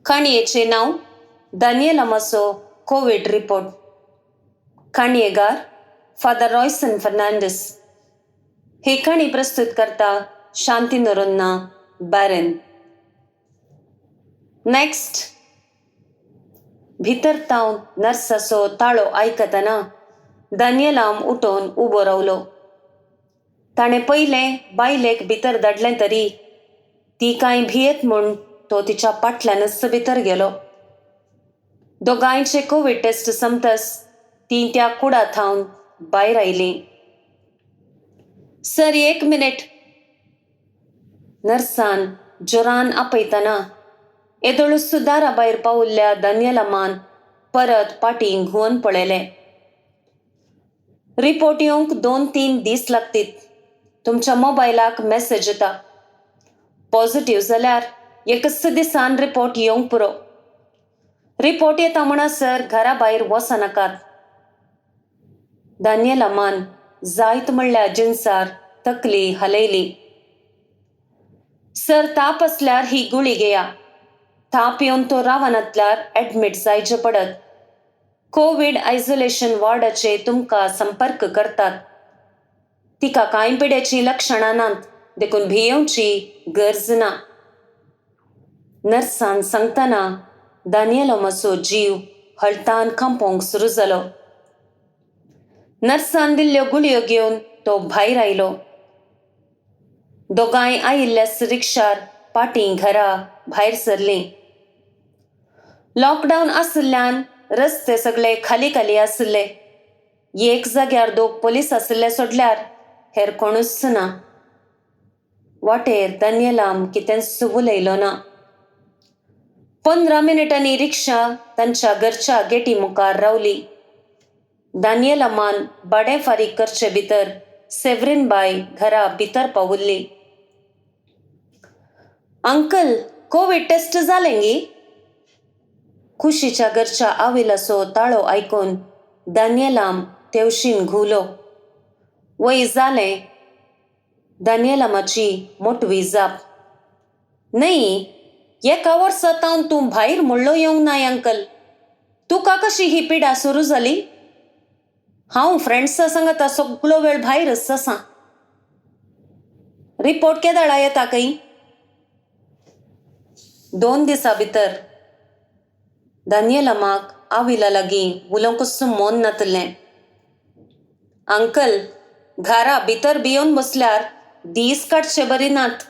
काणयेचे नाव दानियल अमासो Covid report. काणयेगार फादर रॉयसन फर्नांडिस. हे काणी प्रस्तुत करता शांती नरोन्ना बॅरेन. नेक्स्ट. भितर तावन नर्साचो ताळो आयकतना दानियलाम उठोन उबो रावलो. ताणें पयलें बायलेक भितर धाडलें तरी ती कांय भियेत म्हूण तो तिच्या फाटल्यानच भितर गेलो. दोगांयचे कोविड टेस्ट संपतस ती त्या कुडात थावन भायर आयली. Sir, 1 minute. नर्सान जोरान आपयतना येदोळूच दारा भायर पावुल्ल्या दानियलामान परत फाटीं घुंवन पळयलें. रिपोर्ट येवंक 2-3 दीस लागतीत. तुमच्या मोबायलाक मॅसेज येता. पॉझिटिव्ह जाल्यार 1 दिसान रिपोर्ट येवंक पुरो. रिपोर्ट येता म्हणसर घरा भायर वचनाकात. दानियलामान जायत म्हणल्या जिन्सार तकली हलयली. सर, ताप असल्यार ही गुळी घेया. ताप येवन तो रावनातल्यार ऍडमिट जायचे पडत. कोविड आयसोलेशन वॉर्डाचे तुमकां संपर्क करतात. तिका कांय पिडेची लक्षणां नात, देखून भियेवची गरज ना. नर्सान सांगतना दानियलामाचो जीव हळटान कंपोंक सुरू जालो. नर्सान दिल्ल्यो गुळयो घेवन तो भायर आयलो. दोगांय आयिल्ल्यास रिक्षार फाटीं घरा भायर सरलीं. लॉकडावन आशिल्ल्यान रस्ते सगळे खाली आशिल्ले. एक जाग्यार 2 पोलीस आशिल्ले सोडल्यार हेर कोणूच ना. वाटेर दानियलाम कितेंच उलयलो ना. 15 मिनिटांनी रिक्षा तांच्या घरच्या गेटी मुखार रावली. दानियलामान भाडें फारीक करचे भितर सेव्हरीन बाय घरा भितर पावुल्ली. अंकल, कोविड टेस्ट जालें गी? खुशीच्या घरच्या आविलाचो ताळो आयकून दानियलाम तेवशीन घुवलो. वय जालें. दानियलामाची मोटवी जाप. न्हय, 1 वर्सा तावन तूं भायर म्हणलो येवंक नाय अंकल. तुका कशी ही पिडा सुरू जाली? हांव फ्रेंड्सा सांगता सगळो वेळ भायरच आसां. रिपोर्ट केदाळा येता खंय? 2 दिसां भितर. दानियलामाक आविला लागीं उलोवंकच मोन नातलें. अंकल, घरा भितर भियोन बसल्यार दीस काडचे बरी नात.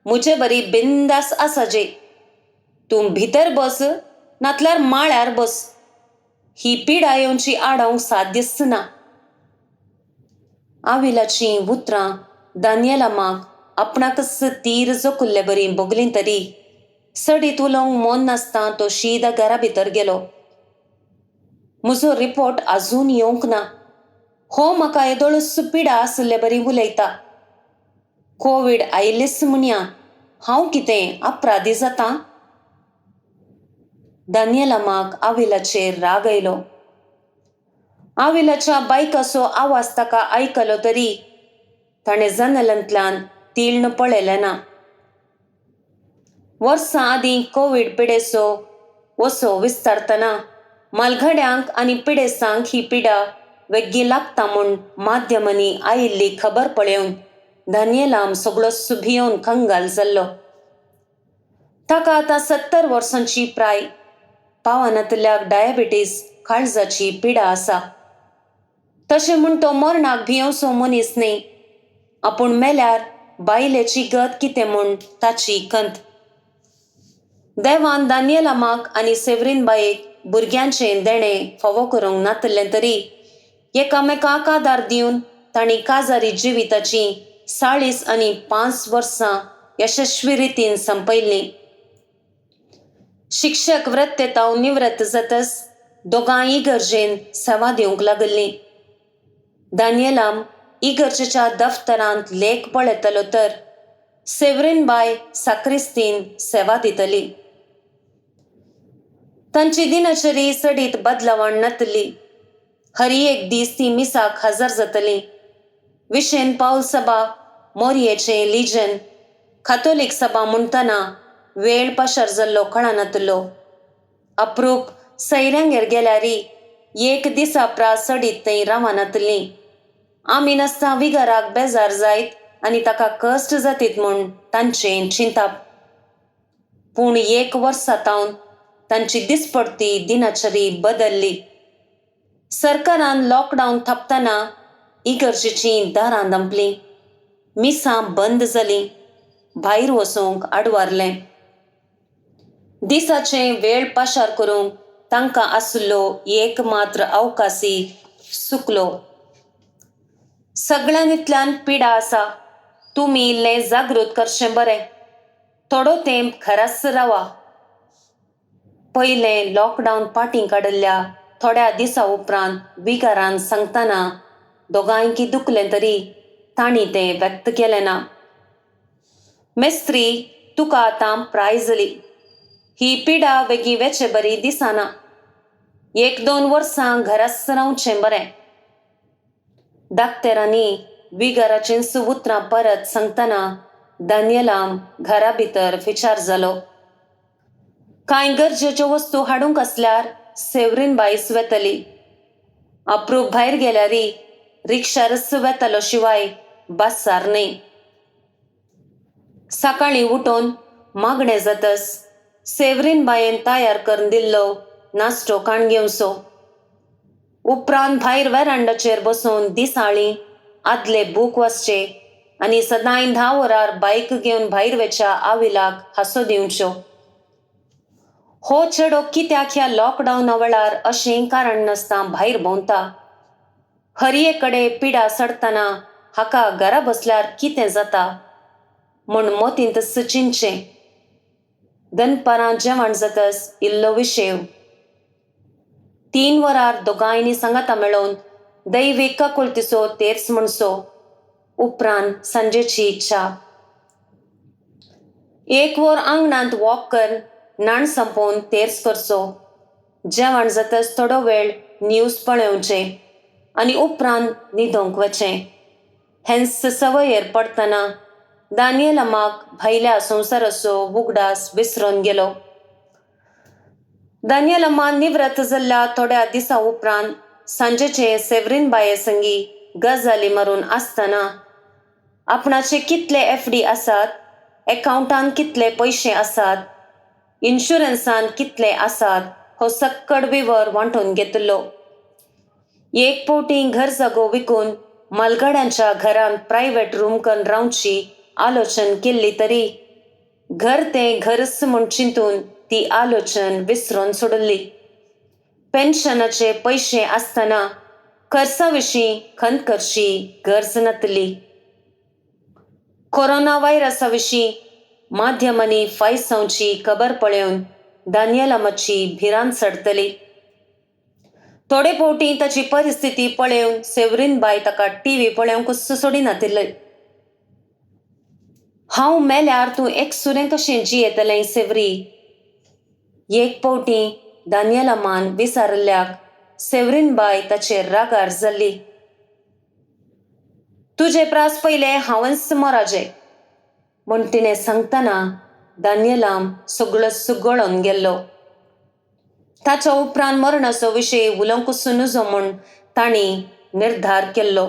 मुजे बरी बिंदास आसाजे. तूं भितर बस नातल्यार माळ्यार बस. ही पिडा येवची आडावंक साध्यच ना. आविलाची उतरां दानियलामाक आपणाकच तीर जोकुल्ले बरी भोगलीं तरी सडीत उलोवंक मोन नासता तो शीदा घरा भितर गेलो. म्हजो रिपोर्ट आजून येवंक ना. हो म्हाका येदोळूच पिडा आशिल्ले बरी उलयता. कोविड आयिल्लीच म्हणया हांव कितें अपराधी जातां? दानियलामाक आविलाचेर राग आयलो. आविलाच्या बायकाचो आवाज ताका आयकलो तरी ताणें जनेलांतल्यान तिळ्ण पळयलें ना. वर्सां आदीं कोविड पिडेचो वसो विस्तारतना मालगड्यांक आनी पिडेसांक ही पिडा वेग्गी लागता म्हूण माध्यमांनी आयिल्ली खबर पळयोवन दानियलाम सगळोच भियोन कंगाल जाल्लो. ताका आतां 70 वर्सांची प्राय. पावानातल्याक डायबिटीस काळजाची पिडा आसा. तशें म्हूण तो मरणाक भियोवचो मनीस न्हय. आपूण मेल्यार बायलेची गत कितें म्हूण ताची खंत. देवान दानियलामाक आनी सेव्हरीन बायेक भुरग्यांचें देणें फावो करूंक नातलें तरी एकामेकाक आदार दिवन तांणी काजारी जिविताची 40 आनी 5 वर्सां यशस्वी रितीन संपयल्लीं. शिक्षक वृत्तेताव निवृत्त जातस दोगांय इगर्जेन सेवा दिवंक लागलीं. दानियलाम इगर्जेच्या दफ्तरांत लेख पळयतलो तर सेव्हरीन बाय साक्रिस्तीन सेवा दितली. तांची दिनचरी सडीत बदलावण नातली. हर एक दीस ती मिसाक हजर जातली. विशेन पावल सभा, मोरयेचें लिजन, कातोलीक सभा म्हणटना वेळ पाशार जाल्लो कळनातलो. अप्रूप सैऱ्यांगेर गेल्यारी एक दिसा प्रास सडीत थंय रावनातलीं. आमी नासता विगाराक बेजार जायत आनी ताका कश्ट जातीत म्हूण तांचें चिंताप. पूण 1 वर्सा तावन तांची दिसपडटी दिनचरी बदल्ली. सरकारान लॉकडावन थापतना इगर्जेचीं दारां धांपलीं, मिसां बंद जालीं, भायर वचूंक आडवारलें. दिसाचें वेळ पाशार करूंक तांकां आसलो एक मात्र अवकाशी सुकलो. सगळ्यांतल्यान पिडा आसा. तुमी इल्लें जागृत करचें बरें. थोडो तेंप घराच रावा. पयलें लॉकडावन फाटीं काडिल्ल्या थोड्या दिसां उपरांत विगारान सांगतना दोगांयकी दुखलें तरी तांणी तें व्यक्त केलें ना. मेस्त्री, तुका आतां प्राय जाली. ही पिडा बेगी वेचे बरी दिसना. 1-2 वर्सां घराच रावचें बरें. डाक्टरांनी विगाराचीं उतरां परत सांगतना दानियेलाम घरा भितर विचार जालो. कांय गरजेच्यो वस्तू हाडूंक आसल्यार सेव्हरीन बाईस वेतली. अप्रूप भायर गेल्यारी रिक्षारच वेतलो शिवाय बासार न्हय. सकाळीं उठोन मागणें जातस सेव्हरीन बायेन तयार करून दिल्लो नाश्तो काण घेवचो. उपरांत भायर वेरांडाचेर बसून दिसाळीं आदले बूक वाचचे आनी सदांय 10 वरार बायक घेवन भायर वेच्या आविलाक हांसो दिवच्यो. हो चेडो कित्याक ह्या लॉकडावना वेळार अशें कारण नासता भायर भोंवता. हरये कडेन पिडा सडतना हाका घरा बसल्यार कितें जाता म्हूण मोतींत चिंतचें. दनपारां जेवण जातस इल्लो विशेव. 3 वरार दोगांयनी सांगाता मेळोवन दैवीक काकुळतीचो तेर्स म्हणचो. उपरांत सांजेची च्या. 1 वर आंगणांत वॉक कर नाण संपोवन तेर्स करचो. जेवण जातस थोडो वेळ न्यूज पळोवचें आनी उपरांत न्हिदोंक वचें. हेंच संवयेर पडतना दानियेलामाक भायल्या संवसाराचो उगडास विसरोन गेलो. दानियेलामा निवृत्त जाल्ल्या थोड्या दिसां उपरांत सांजेचे सेव्हरीन बाये संगी गजाली मारून आसतना आपणाचे कितले एफडी आसात, अकावंटांत कितले पयशे आसात, इन्शुरन्सान कितले आसात हो सक्कड विवर वांटून घेतलो. एक फावटी घर जागो विकून मालगाड्यांच्या घरांत प्रायव्हेट रूम करून रावची आलोचन केल्ली तरी घर तें घरच म्हूण चिंतून ती आलोचन विसरोन सोडली. पेन्शनाचे पयशे आसतना खर्चा विशीं खंत करची गरज नातली. कोरोना व्हायरसा विशीं माध्यमांनी फायसांवची खबर पळोवन दानियेलामाची भिरांत सडतली. थोडे फावटी ताची परिस्थिती पळोवन सेव्हरीन बाय ताका टीव्ही पळोवंकच सोडिनातली. हांव मेल्यार तूं एकसुरें कशें जियेतलें सेव्हरी? एक फावटी दानियेलामान विचारल्याक सेव्हरीन बाय ताचेर रागार जाल्ली. तुजे प्रास पयले हांवच मोराजें म्हूण तिणें सांगतना दानियेलाम सगळोच गळोन गेल्लो. ताच्या उपरांत मरणाचो विशय उलोवंकच नजो म्हूण तांणी निर्धार केल्लो.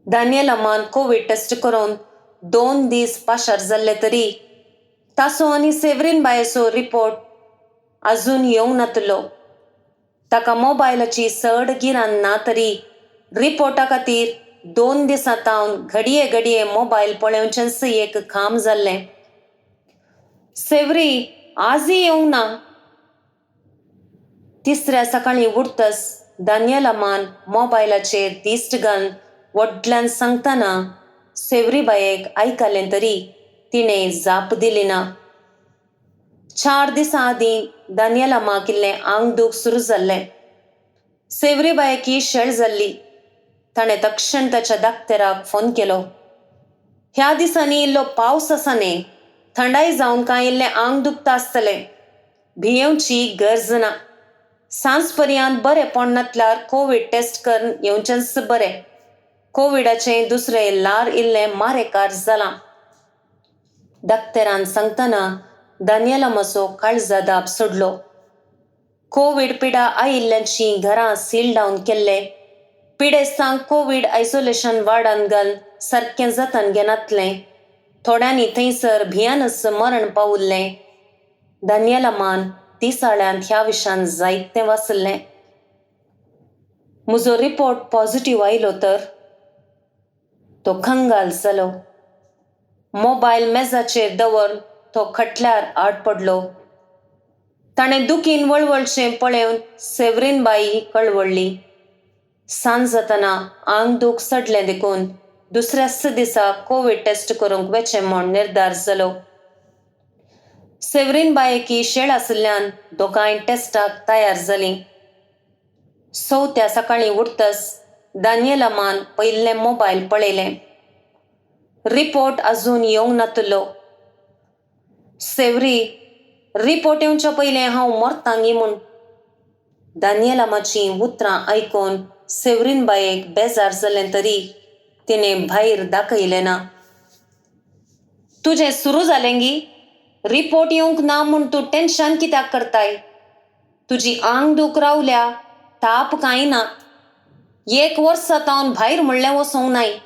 दानियेलामान कोविड टेस्ट करून 2 दीस पाशार जाल्ले तरी ताचो आनी सेव्हरीन बायेचो रिपोर्ट आजून येवंक नातलो. ताका मोबायलाची चड गिराण ना तरी रिपोर्टा खातीर 2 दिसां तावन घडये घडये मोबायल पळोवचेंच एक काम जाल्लें. सेव्हरी आजय येवंक ना. तिसऱ्या सकाळीं उठतस दानियेलामान मोबायलाचेर दिश्ट घालन व्हडल्यान सांगतना सेव्हरी बायेक आयकलें तरी तिणें जाप दिली ना. 4 दिसां आदीं दानियेलामाक इल्लें आंग दूख सुरू जाल्लें. सेव्हरी बायेक शेळ जाल्ली. ताणें तक्षण ताच्या दाक्तराक फोन केलो. ह्या दिसांनी इल्लो पावस आसा न्ही, थंडाय जावन कांय इल्लें आंग दुखता आसतलें. भियेवची गरज ना. सांज पर्यंत बरें पडनातल्यार कोविड टेस्ट करून येवचेंच बरें. कोविडाचें दुसरें ल्हार इल्लें मारेकार जालां. डाक्तरान सांगतना दानियेला मातसो काळजादाब सोडलो. कोविड पिडा आयिल्ल्यांची घरां सील डावन केल्ले. पिडेस्तांक कोविड आयसोलेशन वार्डान घालन सारकें जतन घेनातलें. थोड्यांनी थंयसर भियानच मरण पावुल्लें. दानियेला मान दिसाळ्यांत ह्या विशयान जायतें वाचल्लें. म्हजो रिपोर्ट पॉझिटिव्ह आयलो तर तो खंगाल जालो. मोबायल मेजाचेर दवरून तो खटल्यार आड पडलो. ताणें दुखीन वळवळचें पळयोवन सेव्हरीन बाई कळवळ्ळी. सांज जातना आंग दूख चडलें देखून दुसऱ्याच दिसा कोविड टेस्ट करूंक वचें म्हूण निर्धार जालो. सेव्हरीन बायेकी शेळ आशिल्ल्यान दोगांय टेस्टाक तयार जालीं. चवथ्या सकाळीं उठतच दानियेला मान पयल्लें मोबायल पळयलें. रिपोर्ट आजून येवंक नातलो. सेव्हरी, रिपोर्ट येवच्या पयलें हांव मरतां गी म्हूण. दानियेला माची उतरां आयकून सेव्हरीन बायेक बेजार जालें तरी तिणें भायर दाखयलें ना. तुजें सुरू जालें गी. रिपोर्ट येवंक ना म्हूण तूं टेन्शन कित्याक करताय? तुजी आंग दूख रावल्या, ताप कांय ना. 1 वर्स जाता हांव भायर म्हणलें वचोंक नाय.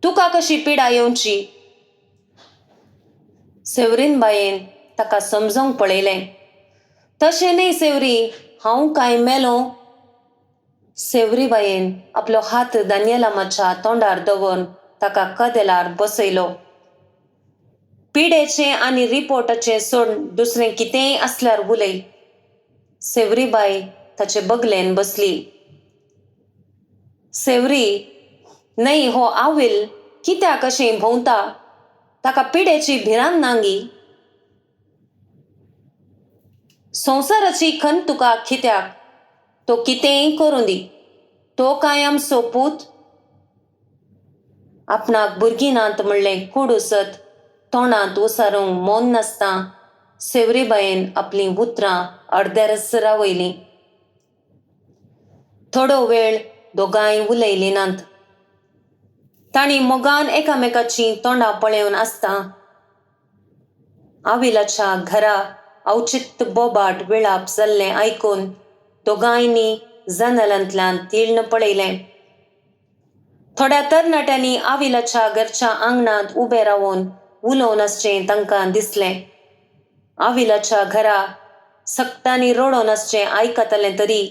तुका कशी पिडा येवची? सेव्हरीन बायेन ताका समजोवंक पळयलें. तशें न्हय सेव्हरी, हांव काय मेलों. सेव्हरी बायेन आपलो हात दानियेला माच्या तोंडार दवरून ताका कदेलार बसयलो. पिडेचें आनी रिपोर्टाचें सोडून दुसरें कितेंय आसल्यार उलय. सेव्हरी बाय ताचे बगलेन बसली. सेव्हरी, न्हय हो आविल कित्याक अशें भोंवता? ताका पिडेची भिरांत ना गी. संवसाराची खंत तुका कित्याक? तो कितेंय करूं दी. तो काय आमचो पूत? आपणाक भुरगीं नात म्हणलें कुडूसत तोंडांत उसारूंक मोन नासता सेव्हरी बायेन आपलीं उतरां अर्देरच रावयलीं. थोडो वेळ दोगांय उलयलीं नात. तांणी मोगान एकामेकाचीं तोंडां पळयोवन आसता. आविलाच्या घरा अवचित्त बोबाट विळाप जाल्लें आयकून दोगांयनी जनेलांतल्यान तिळ्ण पळयलें. थोड्या तरणाट्यांनी आविलाच्या घरच्या आंगणांत उबे रावून उलोवन आसचें तांकां दिसलें. आविलाच्या घरा सक्तांनी रडोन आसचें आयकतालें तरी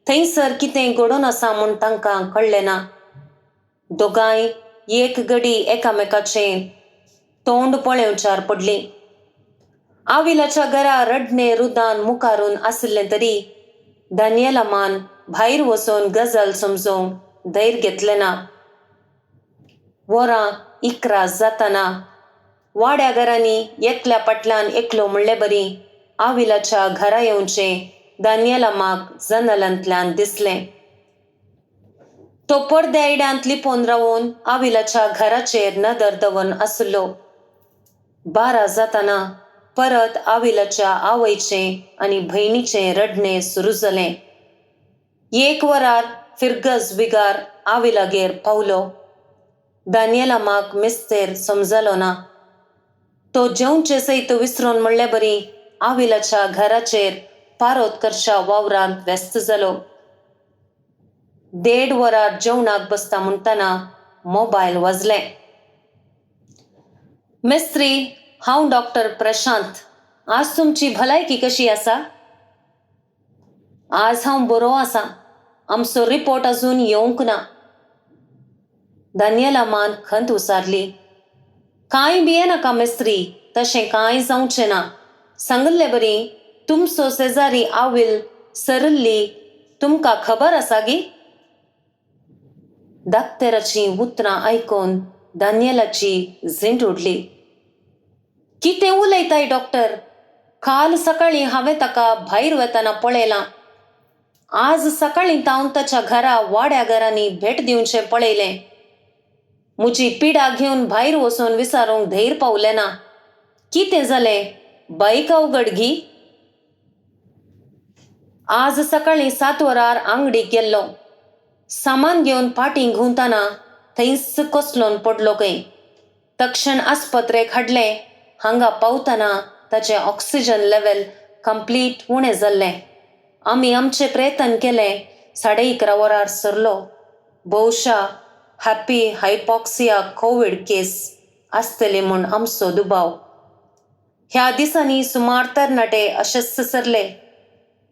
थंयसर कितें घडोवन आसा म्हूण तांकां कळ्ळें ना. दोगांय एक घडी एकामेकाचें तोंड पळयोवच्यार पडलीं. आविलाच्या घरा रडणे रुदान मुखारून आशिल्लें तरी दानियेला मान भायर वचून गजाल समजोवंक धैर्य घेतलें ना. वरां 11 जाताना वाड्या घरांनी एकल्या फाटल्यान एकलो म्हणले बरी आविलाच्या घरा येवचें दानियेला माक जनेलांतल्यान दिसलें. तो पडद्या आयड्यांत लिपोवन रावून आविलाच्या घराचेर नदर दवरून आसलो. 12 जाताना परत आविलाच्या आवयचें आनी भयणीचें रडणें सुरू जालें. 1 वरार फिरगज विगार आविलागेर पावलो. दानियेला माक मिस्तेर समजलो ना. तो जेवचे सयत विसरून म्हणले बरी आविलाच्या घराचेर पारोतकरच्या वावरांत व्यस्त जालो. 1.5 वरार जेवणाक बसता म्हणटना मोबायल वाजलें. मिस्त्री, हांव डॉक्टर प्रशांत. आज तुमची भलायकी कशी आसा? आज हांव बरो आसां. आमचो रिपोर्ट आजून येवंक ना. दानियेला मान खंत उसारली. कांय भियेनाका मिस्त्री, तशें कांय जावचें ना. सांगल्लें बरी तुमचो शेजारी आविल सरल्ली तुमकां खबर आसा गी? डाक्तराचीं उतरां आयकून दानियेलाची झींट उडली. कितें उलयताय डॉक्टर? काल सकाळीं हांवें ताका भायर वतना पळयलां. आज सकाळीं हांव ताच्या घरा वाड्या घरांनी भेट दिवचें पळयलें. म्हजी पिडा घेवन भायर वचून विचारूंक धैर्य पावलें ना. कितें जालें? बायका उगड गी. आज सकाळीं 7 वरार आंगडीक गेल्लो. सामान घेवन फाटीं घुंवतना थंयच कोसलोन पडलो खंय. तक्षण आस्पत्रेक हाडले. हांगा पावतना ताचें ऑक्सिजन लेवल कंप्लीट उणें जाल्लें. आमी आमचे प्रयत्न केले. 11:30 वरार सरलो. भोवशा हॅपी हायपॉक्सिया कोविड केस आसतली म्हूण आमचो दुबाव. ह्या दिसांनी सुमार तरणाटे अशेच सरले.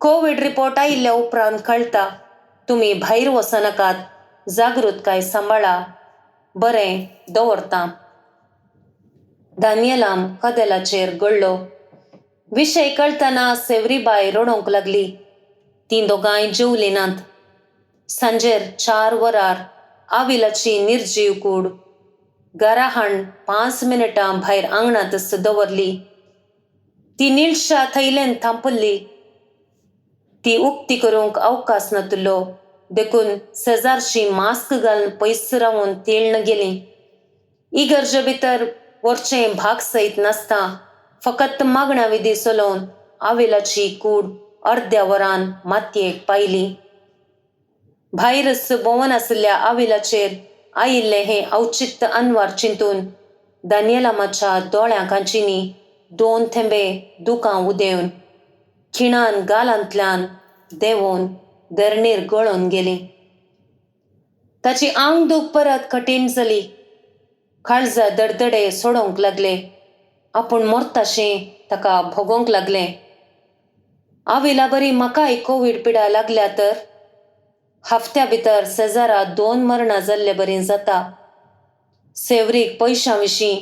कोविड रिपोर्ट आयिल्ल्या उपरांत कळटा तुमी भायर वचनाकात. जागृतकाय सांबाळा. बरें दवरतां. दानियेलाम कदेलाचेर गळ्ळो. विशय कळतना सेवरीबाय रडोंक लागली. तीं दोगांय जेवलीं नात. सांजेर 4 वरार आविलाची निर्जीव कूड घरा हाड 5 मिनटां भायर आंगणांतच दवरली. ती निळशा थैलेन थांपल्ली. ती उक्ती करूंक अवकाश नातलो देखून शेजारची मास्क घालून पयस रावून तेळ्ळन गेलीं. इगर्जे भितर वरचें भाग सयत नासता फकत मागण्या विधी चलोवन आविलाची कूड अर्द्या वरान मातयेक पायली. भायरच भोंवन आशिल्ल्या आविलाचेर आयिल्लें हें औचित्य अनवार चिंतून दानियेलामाच्या दोळ्यां कांचिंनी 2 थेंबे दुकां उदेवन खिणान गालांतल्यान देंवून धरणीर गळून गेलीं. ताची आंग दूख परत कठीण जाली. काळजा दडदडे सोडोंक लागले. आपूण मरताशें ताका भोगोंक लागलें. आविला बरी म्हाकाय कोविड पिडा लागल्या तर हफ्त्या भितर शेजारा 2 मरणां जाल्ले बरीं जाता. सेवरीक पयशां विशीं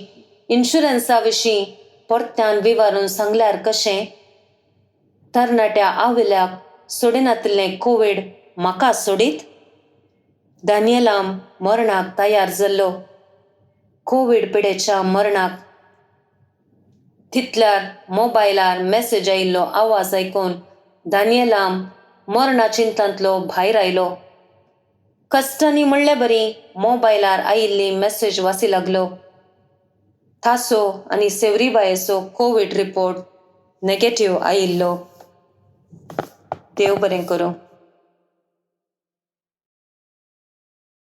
इन्शुरन्सा विशीं परत्यान विवारून सांगल्यार कशें? तरणाट्या आविल्याक सोडिनातलें कोविड म्हाका सोडीत? दानियेलाम मरणाक तयार जाल्लो. कोविड पिडेच्या मरणाक. तितल्यार मोबायलार मॅसेज आयिल्लो आवाज आयकून दानियेलाम मरणा चिंतांतलो भायर आयलो. कश्टांनी म्हणले बरी मोबायलार आयिल्ली मॅसेज वाची लागलो. ताचो आनी सेवरीबायेचो कोविड रिपोर्ट नेगेटिव्ह आयिल्लो. देव बरें करूं.